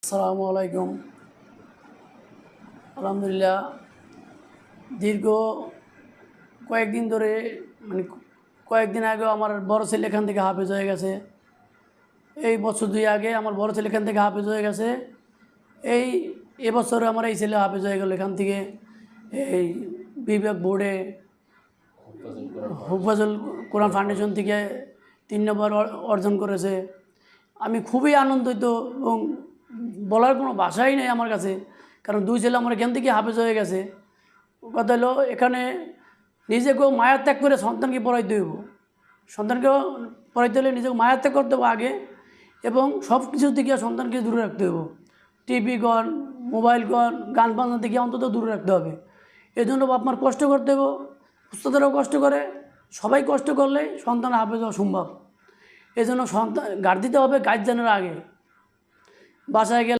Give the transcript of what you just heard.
আসসালামু আলাইকুম। আলহামদুলিল্লাহ, দীর্ঘ কয়েকদিন ধরে মানে কয়েকদিন আগেও আমার বড় ছেলে এখান থেকে হাফেজ হয়ে গেছে। এই বছর 2 আগে আমার বড় ছেলে এখান থেকে হাফেজ হয়ে গেছে। এবছরে আমার এই ছেলে হাফেজ হয়ে গেল এখান থেকে। এই বিবেক বোর্ডে হুফাজুল কোরআন ফাউন্ডেশন থেকে 3 নম্বর অর্জন করেছে। আমি খুবই আনন্দিত এবং বলার কোনো ভাষাই নেই আমার কাছে, কারণ 2 ছেলে আমার এখান থেকে হাফেজ হয়ে গেছে। কথা হলো, এখানে নিজেকেও মায়া ত্যাগ করে সন্তানকে পড়াইতে হইব। সন্তানকেও পড়াইতে হলে নিজেকে মায়া ত্যাগ করতে হবে আগে, এবং সব কিছু থেকে সন্তানকে দূরে রাখতে হবে। টিভি কন, মোবাইল কন, গান বাজনা থেকে অন্তত দূরে রাখতে হবে। এই জন্য বাপ মার কষ্ট করতে হবে, উস্তাদেরাও কষ্ট করে, সবাই কষ্ট করলে সন্তান হাফেজ হওয়া সম্ভব। এই জন্য সন্তান গার্ড দিতে হবে গার্জিয়ানের আগে। বাসায় গেলে